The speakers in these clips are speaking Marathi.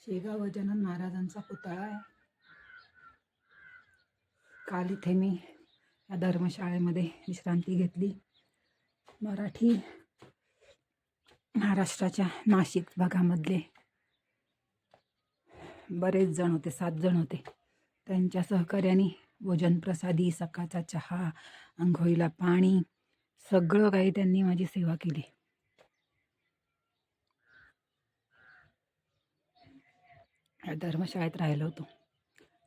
शेगाव गजानन महाराजांचा पुतळा आहे. काल इथे मी या धर्मशाळेमध्ये विश्रांती घेतली. मराठी महाराष्ट्राच्या नाशिक भागामधले बरेच जण होते, 7 जण होते. त्यांच्या सहकार्याने भोजन प्रसादी, सकाळचा चहा, अंघोळीला पाणी, सगळं काही त्यांनी माझी सेवा केली. या धर्मशाळेत राहिलो होतो.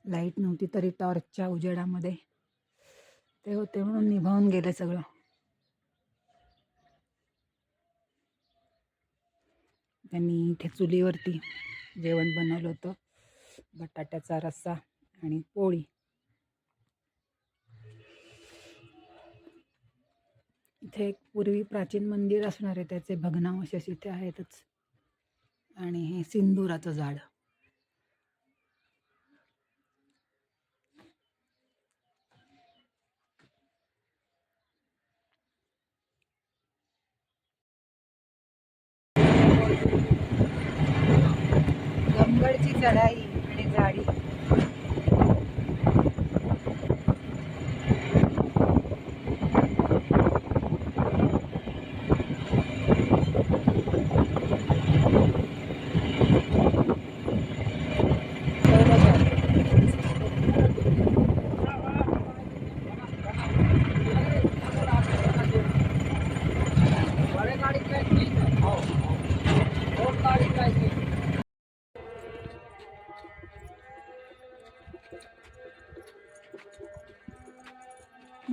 लाईट नव्हती तरी टॉर्चच्या उजेडामध्ये ते होते म्हणून निभावून गेले सगळं. त्यांनी इथे चुलीवरती जेवण बनवलं होतं. बटाट्याचा रस्सा आणि पोळी. इथे एक पूर्वी प्राचीन मंदिर असणार आहे, त्याचे भग्नावशेष इथे आहेतच. आणि हे सिंदुराचं झाड. गंगडची चढाई आणि झाडी.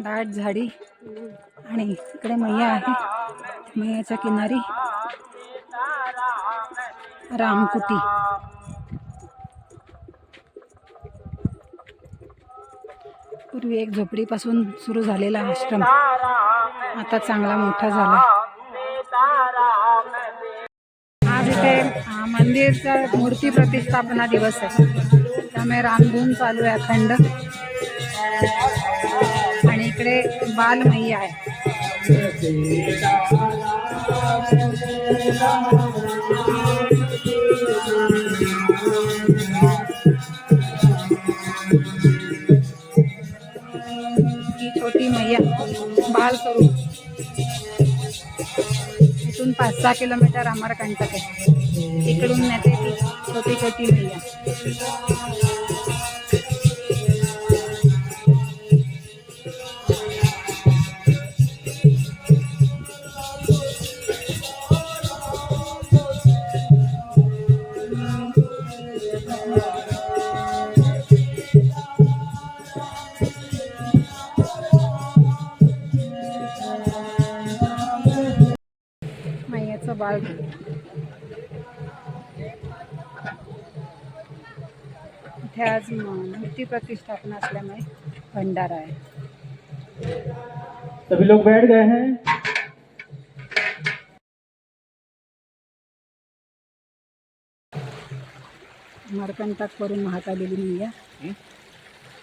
दाट झाडी आणि इकडे मैया आहे. मैयाच्या किनारी रामकुटी. पूर्वी एक झोपडीपासून सुरू झालेला आश्रम आता चांगला मोठा झाला. आज इथे मंदिरचा मूर्ती प्रतिष्ठापना दिवस आहे, त्यामुळे रामधून चालू आहे अखंड. आणि इकडे बाल मैया आहे. ही छोटी मैया बाल स्वरूप. इथून 5-6 किलोमीटर अमरकंटक आहे. इकडून नेते ती छोटी छोटी मैया. मैयाचं बाळ. इथे आज मूर्ती प्रतिष्ठापना असल्यामुळे भंडारा आहे. सभी लोग बैठ गए हैं. अमरकंटक वरून वाहत आलेली मैया.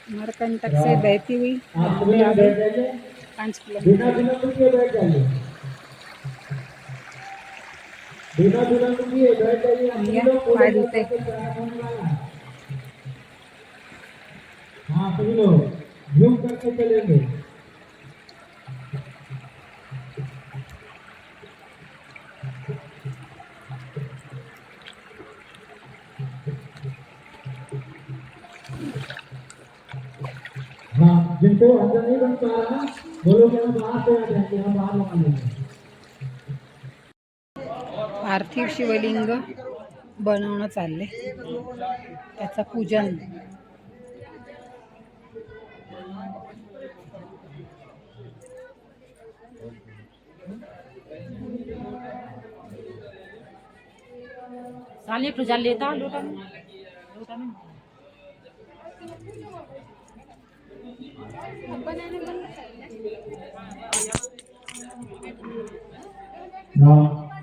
अमरकंटक से बहती हुई 5 किलोमीटर. पाय धुते. हाँ सभी लोग झूम करके चलेंगे. हाँ, जिनको अंदर नहीं बन पा रहा वो लोग बाहर से आ जाएंगे. हम बाहर लगा लेंगे. पार्थिव शिवलिंग बनवणं चालले, त्याचं पूजन. साले प्रजा लेता लोटा में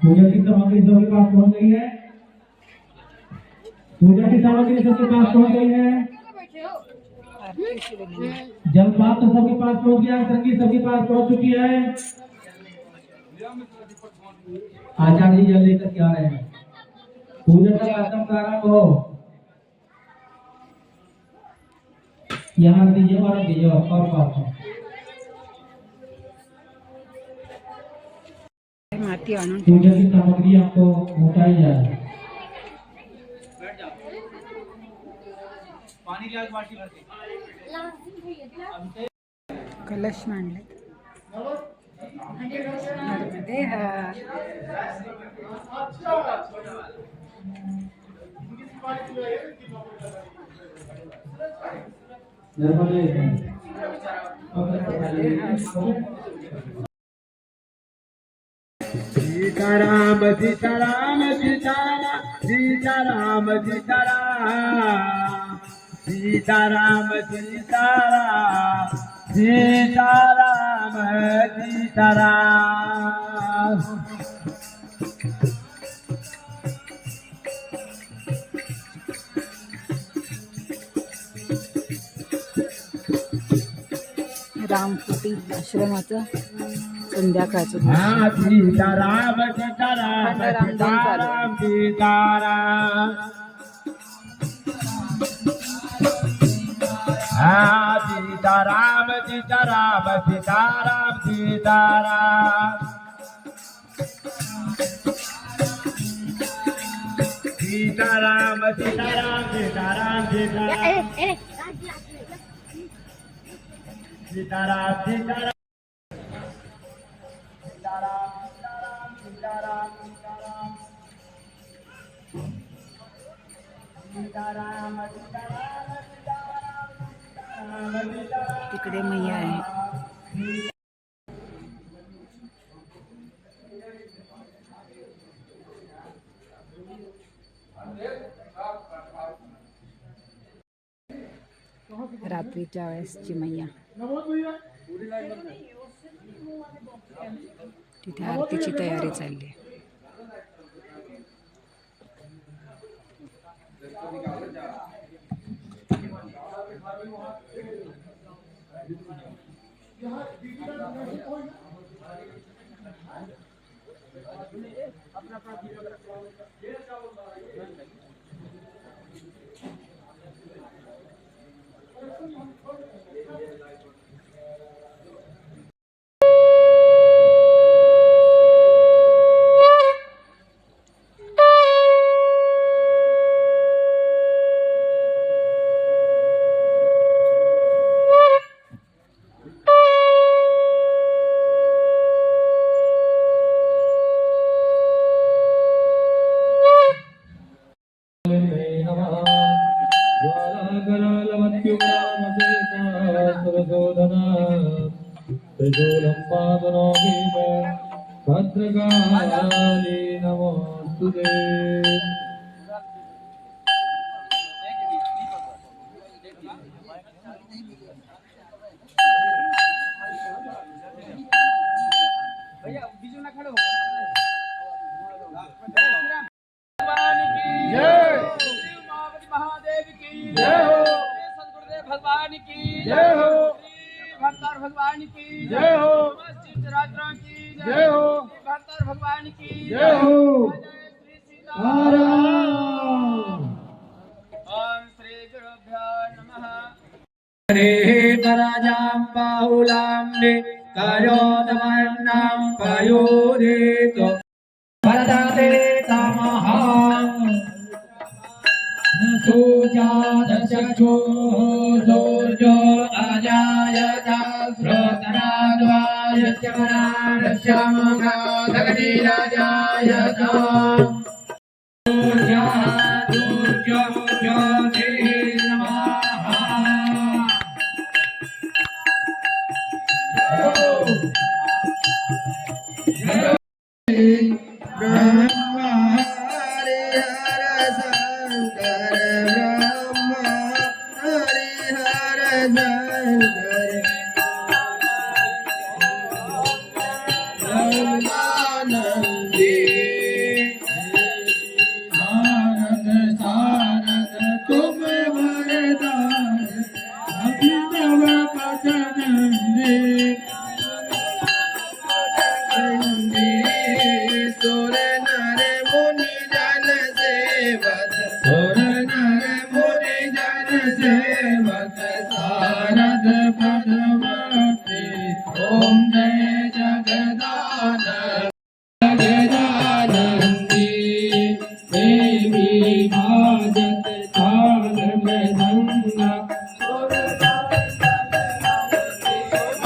पूजा की सामग्री सबके पास पहुंच गई है. पूजा की सामग्री सबके पास पहुंच गई है. जलपात्र सबके पास पहुंच गया है. संगीत सबके पास पहुंच चुकी है. आचार्य जी जल लेकर के आ रहे हैं. पूजा का प्रारंभ हो. यहाँ दीजिए और दीजिए और पाओ माती आणून पूजा की सामग्री आपको उठाई जाए कलश मांडले नर्मदे हर. नर्मदे सीताराम सीताराम सीताराम सीताराम सीताराम सीताराम सीताराम सीताराम सीताराम. रामकुटी आश्रमाचं संध्याकाळचं हा सीताराम सीताराम खंडाराम दोन चालू. सीताराम सीताराम. हा सीताराम सीताराम सीताराम सीताराम सीताराम सीताराम सीताराम सीताराम सीताराम सीताराम तिकडे मैया आहे. रात्रीच्या वेळेसची मैया तिथे आरतीची तयारी चालली आहे. भद्रकाली नमोस्तुते. महादेव की जय हो. सदगुरुदेव भगवान की जय हो. भक्तर भगवान की जय हो. रात्रा की जय हो. भक्तर भगवान की जय हो. श्री सीताराम. ओम श्री गुरुभ्यो नमः. हरे कराजां बाहुलां ने कायोदमन्नां पायोरेतो भरते तमहां सूर्यादशक्षुः सूर्यो अजायत श्रोतराद्वायस्य मनारस्य मगाधगतिराजायत सूर्यः सूर्यो ज्योतिर्नमः. ब्रह्मा हरिहर शंकर ब्रह्मा हरिहर शंकर ब्रह्मानंदी भारत सारद तुम वरदान अभिनव पदनंदी सुर नर मुनि जन सेवक सुर नर मुनि जन सेवक ओम जय जगदानंद जगदानंदी देवी भाजत ताल मृदंगा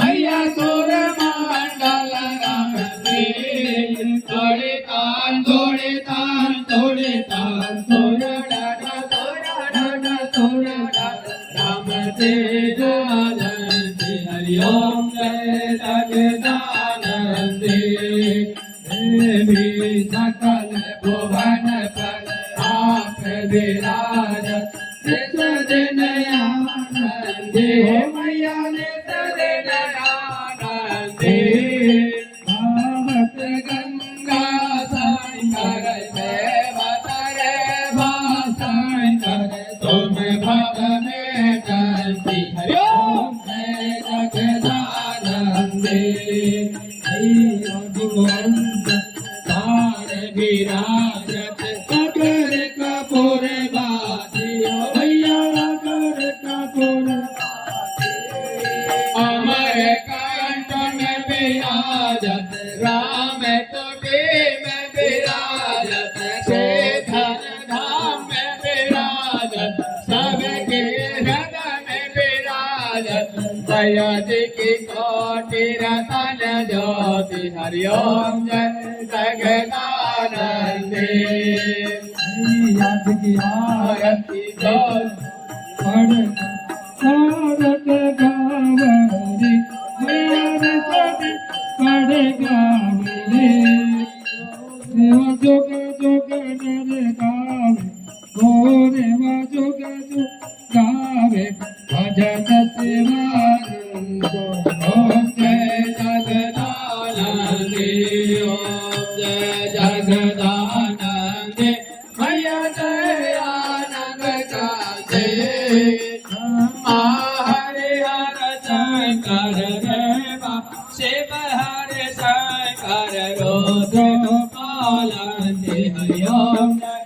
मैया सोर मंडल रामती थोड़े तान थोड़े तान थोड़े तान थोड़ा डाटा थोड़ा डाटा राम तेज आनंदी हरि ओम जय जगदानंदी देवी सकल भुवन पर आप विराज नित दिन आनंदी मैया नित दिन आनंदी भावत गंगा सागर सेवत रे भाषण तुम भव में जयती हरि ओम जय जगदानंदी तार विराजत कर कपूर बाजियो भैया कर कपूर अमर कंठ में विराजत राम तुझे में विराजत शेखर धाम में विराजत सबके हृदय में विराजत दया जी की कोटि रतन ज्योति हरि ओम जय जगदानंदी याद की आरती जोत सारत गावरी पड़ गावरी जोग जोग नर गावे गोरे जोग जोग गावे भजत शिवानंद ओम जय जगदानंदी ओम जय जगदानंदी मैया जय आनंद कांदे हरे हर शंकर देवा शिव हरे शंकर रुद्र पालते हरि ओम जय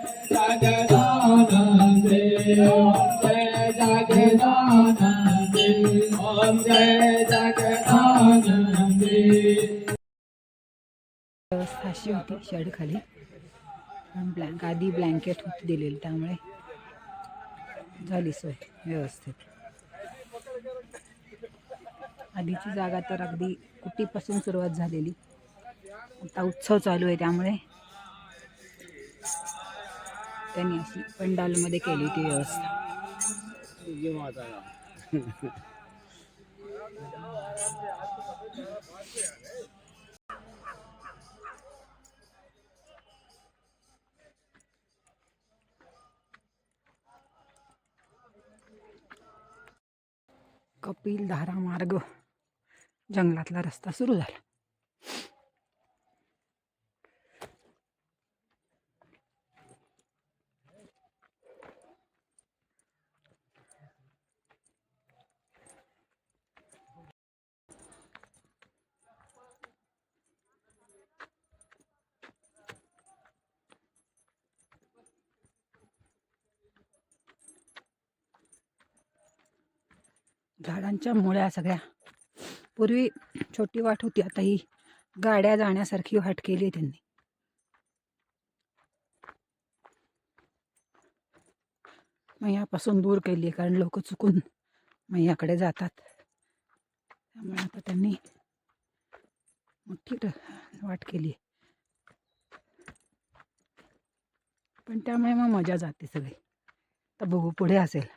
जगदानंदी ओम जय जगदानंदी ओम जय जगदानंदी व्यवस्था अशी होती शेड खाली आधी ब्लँकेट होत दिलेलं त्यामुळे झाली सोय व्यवस्थित. आधीची जागा तर अगदी कुटीपासून सुरुवात झालेली, आता उत्सव चालू आहे त्यामुळे त्यांनी अशी पंडालमध्ये केली ती व्यवस्था. कपिल धारा मार्ग जंगलातला रस्ता सुरू झाला. झाडांच्या मुळ्या सगळ्या, पूर्वी छोटी वाट होती, आता ही गाड्या जाण्यासारखी वाट केली आहे त्यांनी. मैयापासून दूर केली आहे, कारण लोक चुकून मैयाकडे जातात. त्यामुळे आता त्यांनी मोठी वाट केली आहे, पण त्यामुळे मग मजा जाते सगळी. तर बघू पुढे असेल.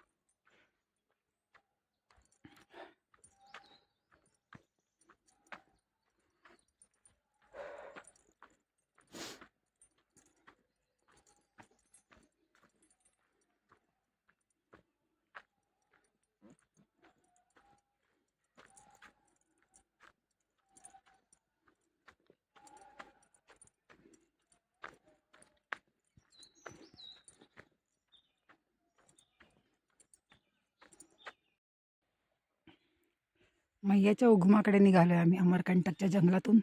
मैयाच्या उगमाकडे निघालोय आम्ही. अमरकंटकच्या जंगलातून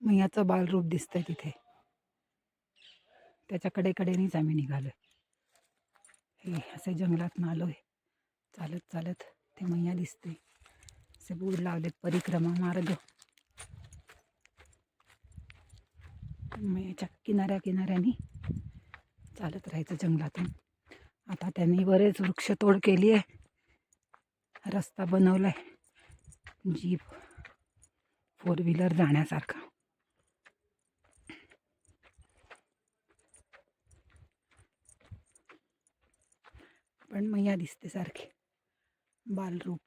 मैयाचं बालरूप दिसतंय तिथे, त्याच्या कडेनेच आम्ही निघालोय. हे असे जंगलातून आलोय चालत चालत. ते मैया दिसते, असे बोर्ड लावलेत परिक्रमा मार्ग. मैयाच्या किनाऱ्या किनाऱ्याने चालत राहायचं जंगलातून. आता त्यांनी बरेच वृक्षतोड केली आहे, रस्ता बनवला आहे जीप 4 व्हीलर जाण्यासारखा. पण मैया दिसते सारखी बालरूप.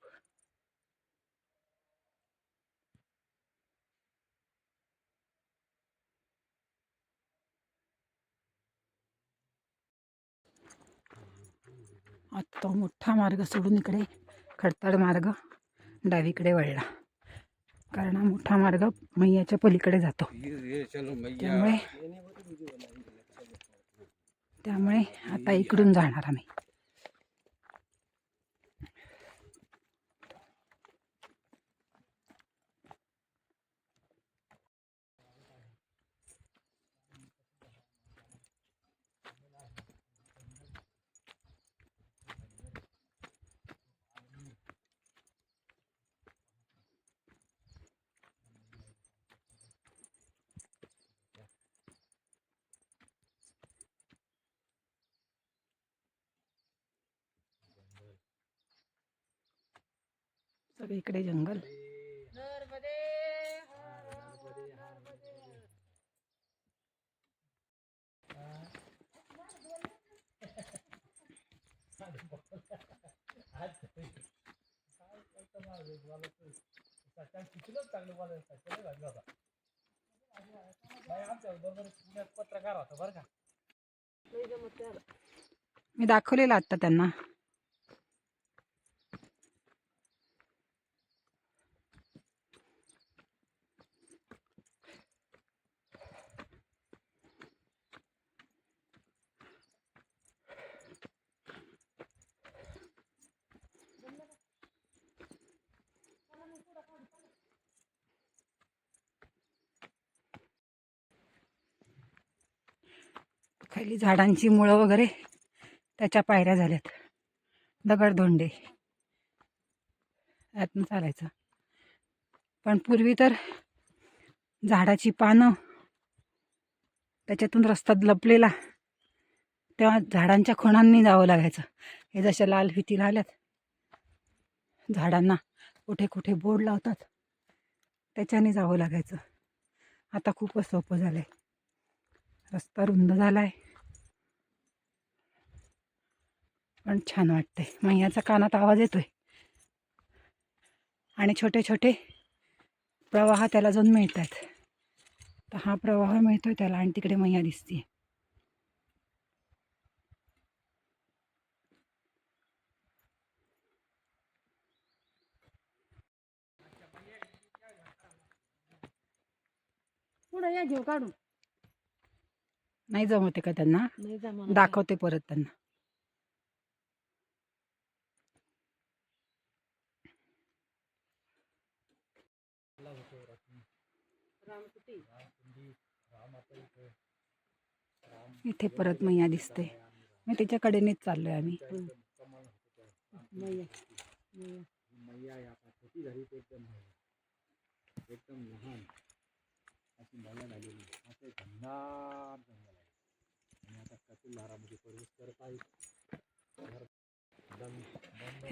आता तो मोठा मार्ग सोडून इकडे खडताड मार्ग डावीकडे वळला, कारण हा मोठा मार्ग मैयाच्या पलीकडे जातो. त्यामुळे आता इकडून जाणार आम्ही. सगळीकडे जंगल. मी दाखवलेलं आता त्यांना. खाली झाडांची मुळं वगैरे त्याच्या पायऱ्या झाल्यात, दगडधोंडे यातून चालायचं. पण पूर्वी तर झाडाची पानं त्याच्यातून रस्ता लपलेला, तेव्हा झाडांच्या खोडांनी जावं लागायचं. हे जशा लाल फिती आल्यात, झाडांना कुठे कुठे बोर्ड लावतात त्याच्याने जावं लागायचं. आता खूपच सोपं झालंय, रस्ता रुंद झालाय. पण छान वाटतंय. मैयाचा कानात आवाज येतोय आणि छोटे छोटे प्रवाह त्याला जाऊन मिळत आहेत. तर हा प्रवाह मिळतोय त्याला आणि तिकडे मैया दिसते. पुढे या घेऊ काढून. नाही जमते का त्यांना? दाखवते परत त्यांना. इथे परत मैया दिसते. मग त्याच्याकडेनेच चाललोय आम्ही.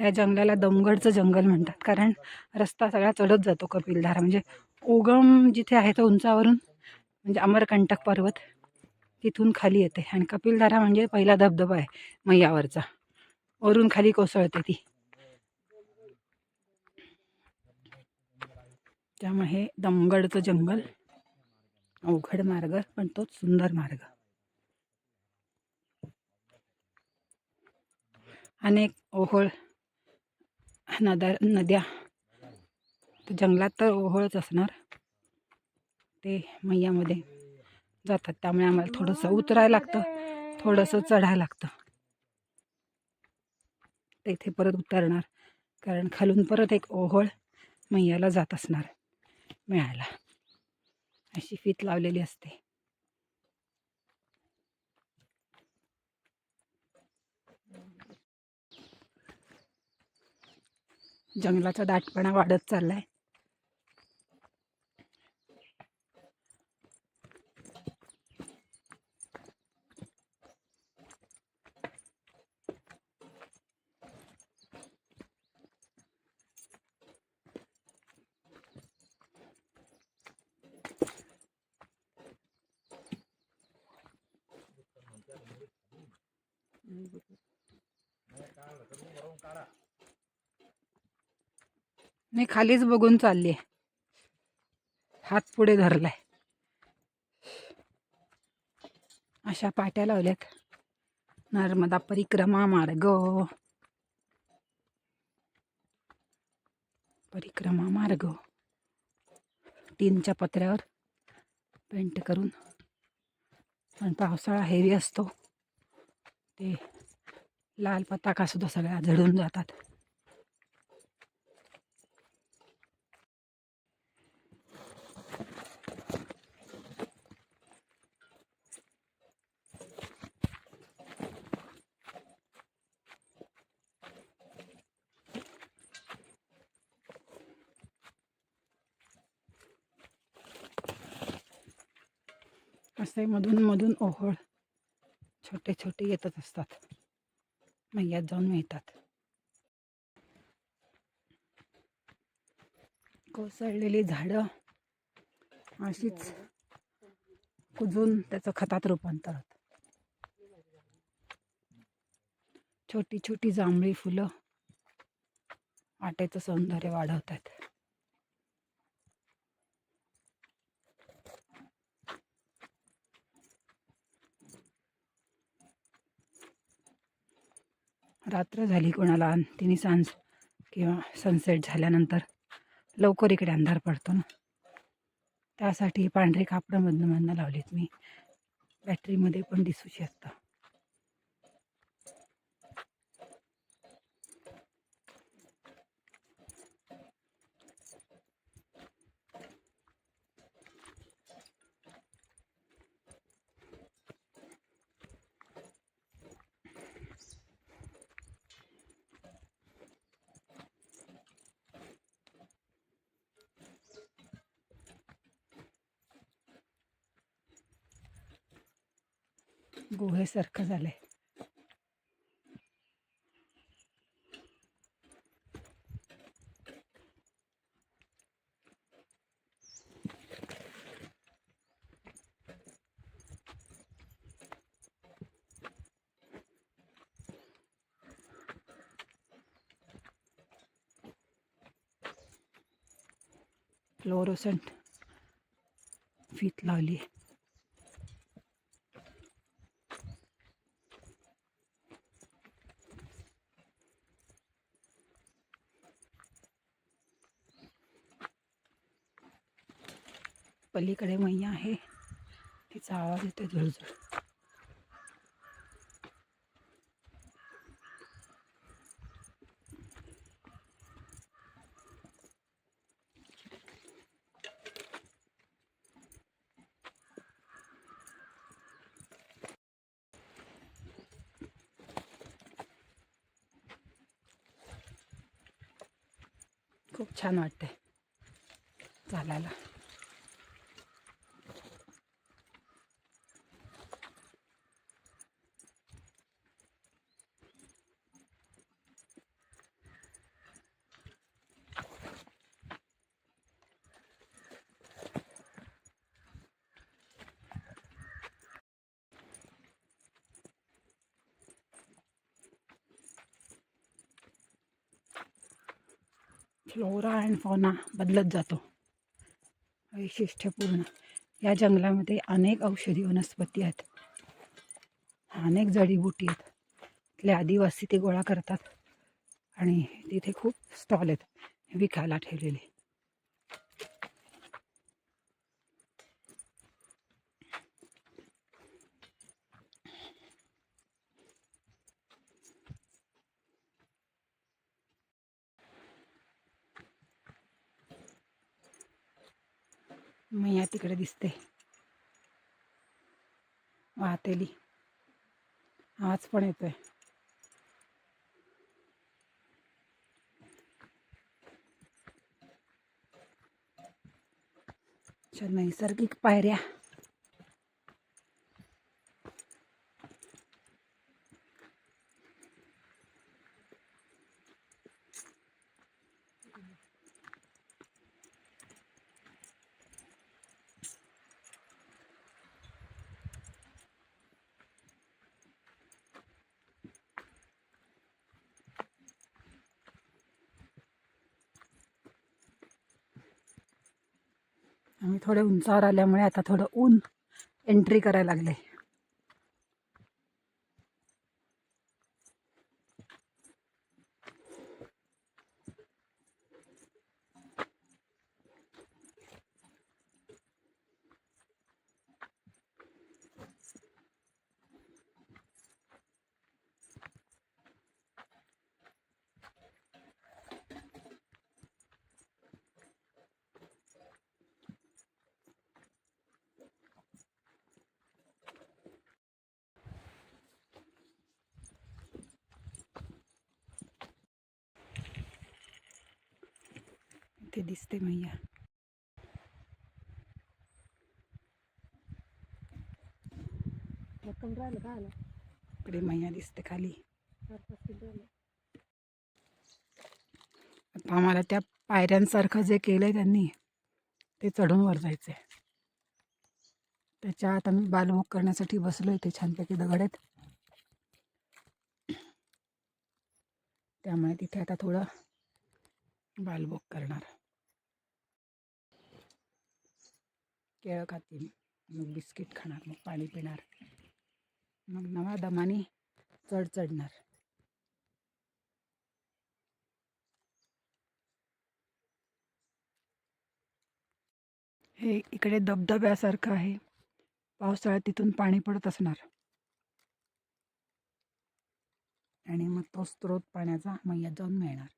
या जंगलाला दमगडचं जंगल म्हणतात, कारण रस्ता सगळा चढत जातो कपिलधारा. म्हणजे उगम जिथे आहे तो उंचावरून, म्हणजे अमरकंटक पर्वत तिथून खाली येते. आणि कपिलधारा म्हणजे पहिला धबधबा आहे मैयावरचा, वरून खाली कोसळते ती. त्यामुळे हे दमगडचं जंगल, अवघड मार्ग पण तोच सुंदर मार्ग. अनेक ओहोळ नद्या जंगलात तर ओहोळच असणार, ते मैयामध्ये जातात. त्यामुळे आम्हाला थोडंसं उतरायला लागतं, थोडंसं चढायला लागतं. तेथे परत उतरणार, कारण खालून परत एक ओहोळ मैयाला जात असणार मिळायला. अशी फीत लावलेली असते. जंगलाचा दाटपणा वाढत चाललाय. मी खालीच बघून चालली, हात पुढे धरलाय. अशा पाट्या लावल्यात. नर्मदा परिक्रमा मार्ग, परिक्रमा मार्ग. टीनच्या पत्र्यावर पेंट करून. पण पावसाळा हेवी असतो, ते लाल पताका सुद्धा सगळ्या झडून जातात. असे मधून मधून ओहोळ छोटे छोटे येतच असतात, मैयात जाऊन मिळतात. कोसळलेली झाडं अशीच कुजून त्याचं खतात रूपांतर होतं. छोटी छोटी जांभळी फुलं वाटेचं सौंदर्य वाढवतात. रात्र झाली कोणाला, तिने सांज किंवा सनसेट झाल्यानंतर लवकर इकडे अंधार पडतो ना, त्यासाठी पांढरे कापडं मधनं लावलीत मी. बॅटरीमध्ये पण दिसू शकतं. गुहेसारखं झालंय. फ्लोरोसेंट फीत लावली. पलीकडे मैया आहे, तिचा आवाज येतो झुळझुळ. खूप छान वाटते चालायला. फ्लोरा अँड फौना बदलत जातो. वैशिष्ट्यपूर्ण या जंगलामध्ये अनेक औषधी वनस्पती आहेत, अनेक जडीबुटी आहेत. इथले आदिवासी ते गोळा करतात आणि तिथे खूप स्टॉल आहेत विकायला ठेवलेले. मैया तिकडे दिसते वाहतेली, आवाज पण येतोय. नैसर्गिक पायऱ्या. आम्ही थोडे उंचावर आल्यामुळे आता थोडं ऊन एंट्री करायला लागले. इथे दिसते मैया. इकडे मैया दिसते खाली. आता आम्हाला त्या पायऱ्यांसारखं जे केलंय त्यांनी ते चढून वर जायचंय. त्याच्या आत आम्ही बालभोग करण्यासाठी बसलो. इथे छानपैकी दगड आहेत, त्यामुळे तिथे आता थोडं बालभोग करणार. केळं खातील, मग बिस्किट खाणार, मग पाणी पिणार, मग नवा दमाने चढणार. हे इकडे धबधब्यासारखं आहे. पावसाळ्यात तिथून पाणी पडत असणार आणि मग तो स्रोत पाण्याचा मैयात जाऊन मिळणार.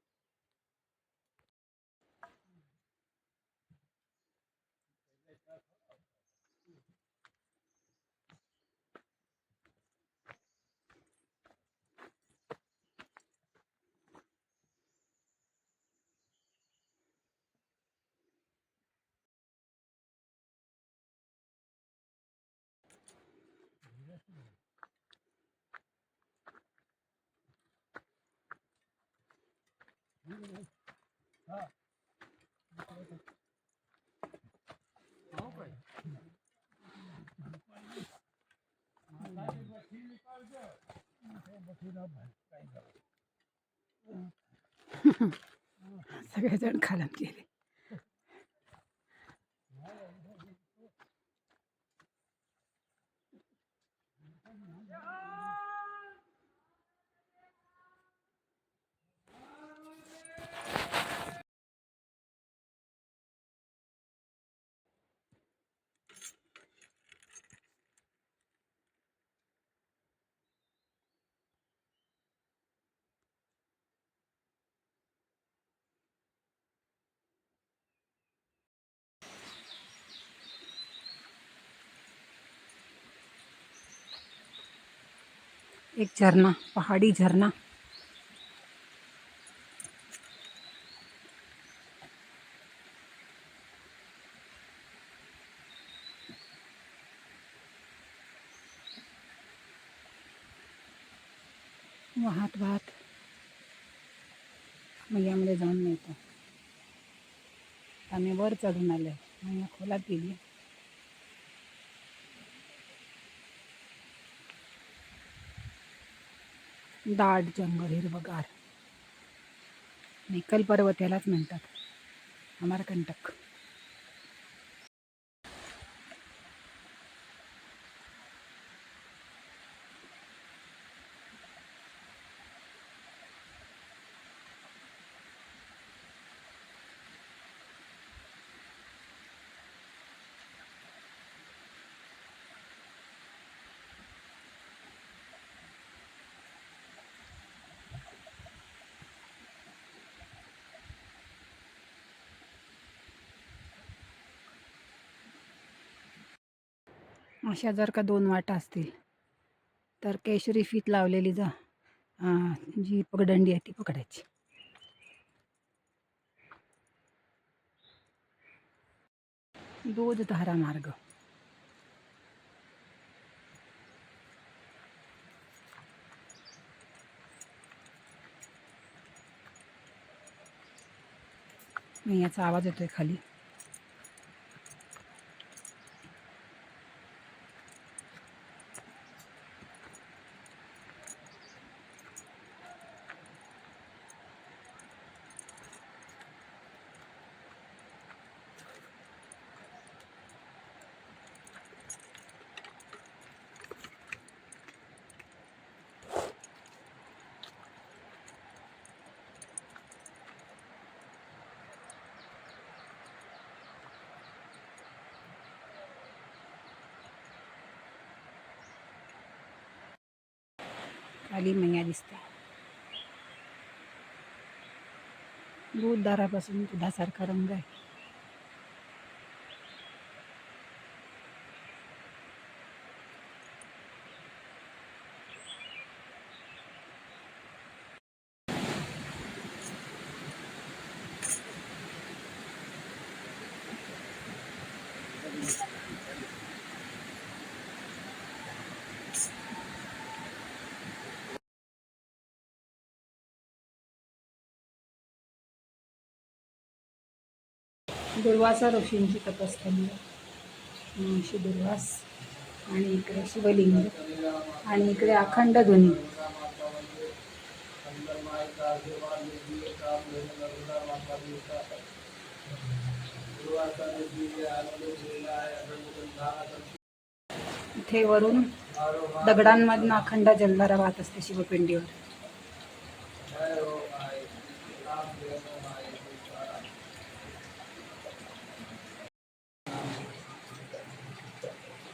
सगळेजण खालून गेले. एक झरना, पहाड़ी झरना. वाहत वाहत मैयामध्ये जाऊन मिळतो. आम्ही वर चढून आले. मैया खोलात गेली. दाट जंगल हिरवगार. निकल पर्वत यालाच म्हणतात, अमरकंटक. अशा जर का 2 वाटा असतील तर केशरी फीत लावलेली जी पगडंडी आहे ती पकडायची. दूधधारा मार्ग. याचा आवाज येतोय खाली. खाली मैया दिसते. दूध दारापासून दुधासारखा रंग आहे. दुर्वासा ऋषींची तपस्थली आहे. महर्षी दुर्वास आणि इकडे शिवलिंग आणि इकडे अखंड ध्वनी. इथे वरून दगडांमधनं अखंड जलधारा वाहत असते शिवपिंडीवर.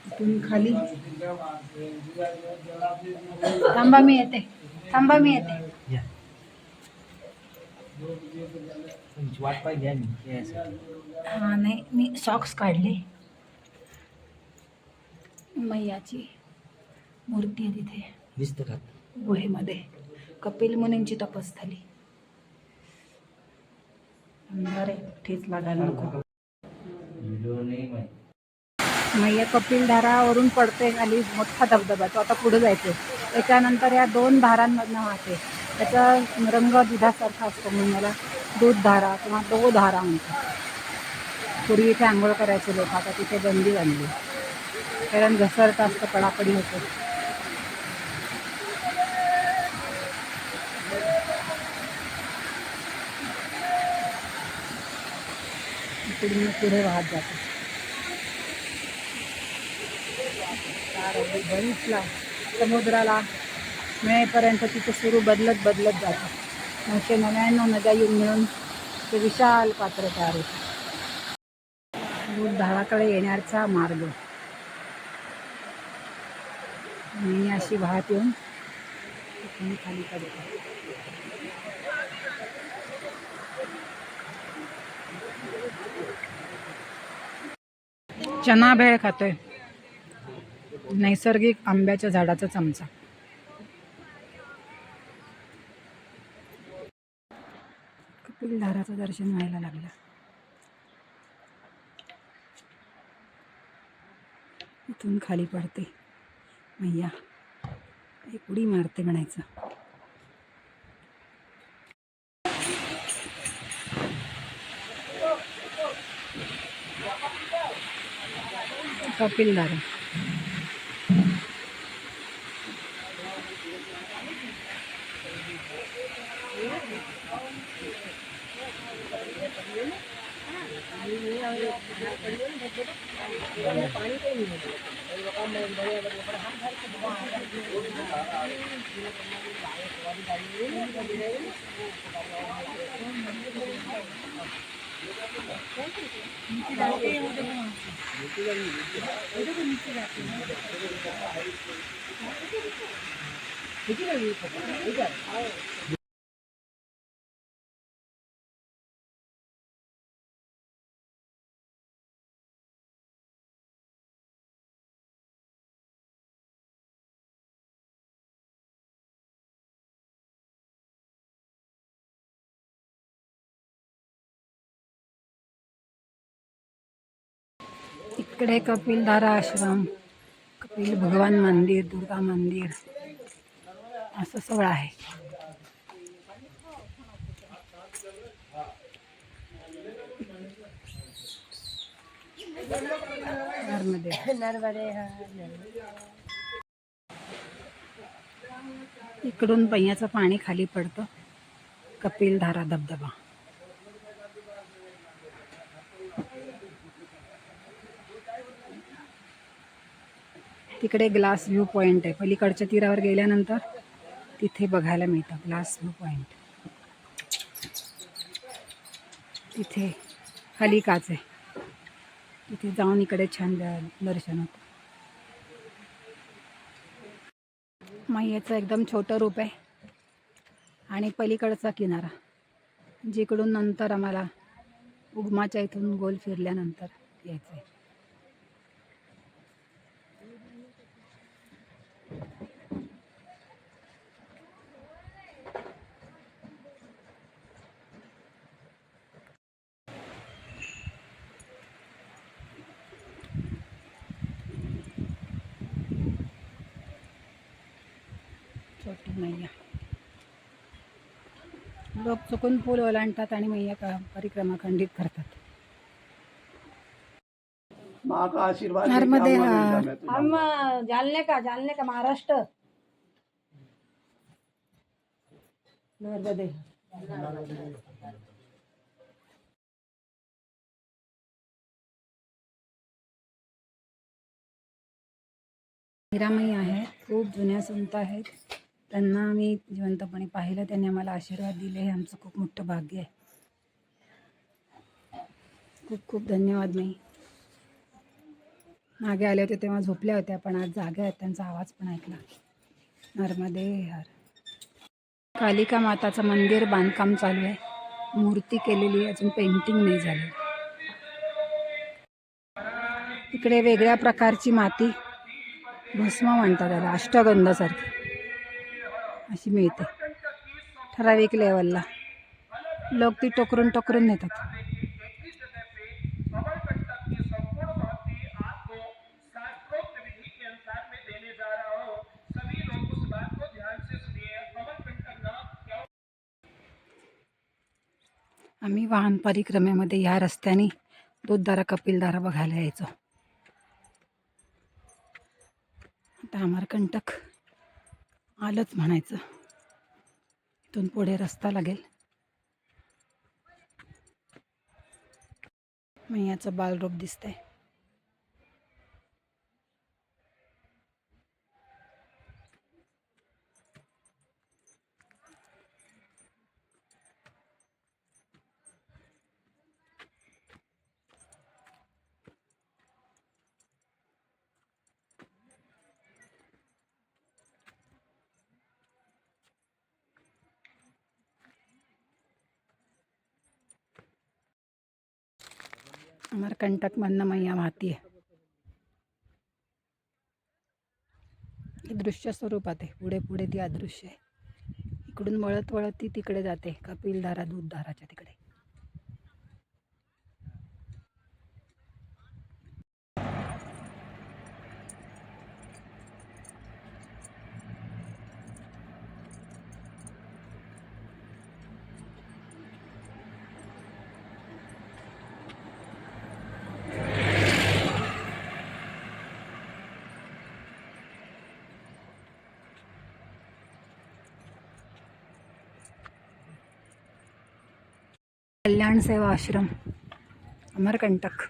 इथून खाली थांबा मी येते, थांबा मी येते. वाट पाहिजे हा नाही, मी सॉक्स काढले. मैयाची मूर्ती आहे तिथे दिसतं का गुहेमध्ये. कपिल मुनींची तपस्थली. अंधारे ठेच लागायला नको. मैया कपिलधारावरून पडते खाली मोठा धबधबा. तो आता पुढे जायचे. त्याच्यानंतर या 2 धारांमधनं वाहते. त्याचा रंग दुधासारखा असतो म्हणून मला दूधधारा किंवा दोधारा म्हणतात. पूर्वी इथे आंघोळ करायचे लोक, आता तिथे बंदी आणली कारण घसरतं असतं, पडापडी होते. इकडून पुढे वाहत जाते. बरीचला समुद्राला मिळेपर्यंत तिथे सुरू बदलत जातं. 999 नद्या येऊन मिळून ते विशाल पात्र तयार होतं. दूधधाराकडे येण्याचा मार्ग मी अशी वाहत येऊन इथून खाली पडते. चना भेळ खातोय. नैसर्गिक आंब्याच्या झाडाचा चमचा. कपिलधाराचं दर्शन व्हायला लागलं. इथून खाली पडते मैया. एक उडी मारते म्हणायचं. कपिलधारा इकडे कपिलधारा आश्रम, कपिल भगवान मंदिर, दुर्गा मंदिर असं सगळं आहे. इकडून पैयाचं पाणी खाली पडतं. कपिलधारा धबधबा. तिकडे ग्लास व्ह्यू पॉइंट आहे. पलीकडच्या तीरावर गेल्यानंतर तिथे बघायला मिळतं ग्लास व्ह्यू पॉइंट. तिथे खाली काच आहे. तिथे जाऊन इकडे छान दर्शन होतं. मैयाचं एकदम छोटं रूप आहे आणि पलीकडचा किनारा, जिकडून नंतर आम्हाला उगमाच्या इथून गोल फिरल्यानंतर यायचं आहे. छोटी मैया. लोक चुकून पूल ओलांडतात आणि मैया परिक्रमा खंडित करतात. माँ का आशीर्वाद नर्मदे लेके आऊंगा हार. मैं तुम्हारे। हम जालने का महाराष्ट्र नर्मदे. मीरामाई आहेत, खूप जुन्या संत आहेत. त्यांना आम्ही जिवंतपणे पाहिलं, त्यांनी आम्हाला आशीर्वाद दिले. हे आमचं खूप मोठं भाग्य आहे. खूप खूप धन्यवाद माई. मागे आले होते तेव्हा झोपल्या होत्या, पण आज जाग्या आहेत. त्यांचा आवाज पण ऐकला. नर्मदे हर. कालिका माताचं मंदिर बांधकाम चालू आहे. मूर्ती केलेली, अजून पेंटिंग नाही झाली. इकडे वेगळ्या प्रकारची माती, भस्म म्हणतात त्याला, अष्टगंधासारखी अशी मिळते. ठराविक लेवलला लोक ती टोकरून टोकरून नेतात. आम्ही वाहन परिक्रमेमध्ये या रस्त्याने दूधधारा कपिलधारा बघायला यायचो. आता अमरकंटक आलंच म्हणायचं. इथून पुढे रस्ता लागेल. मैयाचं बालरूप दिसतंय. अमरकंटकमधनं मैया वाहती आहे. हे दृश्य स्वरूपात आहे. पुढे पुढे ती अदृश्य आहे. इकडून वळत वळत ती तिकडे जाते, कपिलधारा दूधधाराच्या तिकडे. कल्याण सेवा आश्रम, अमरकंटक.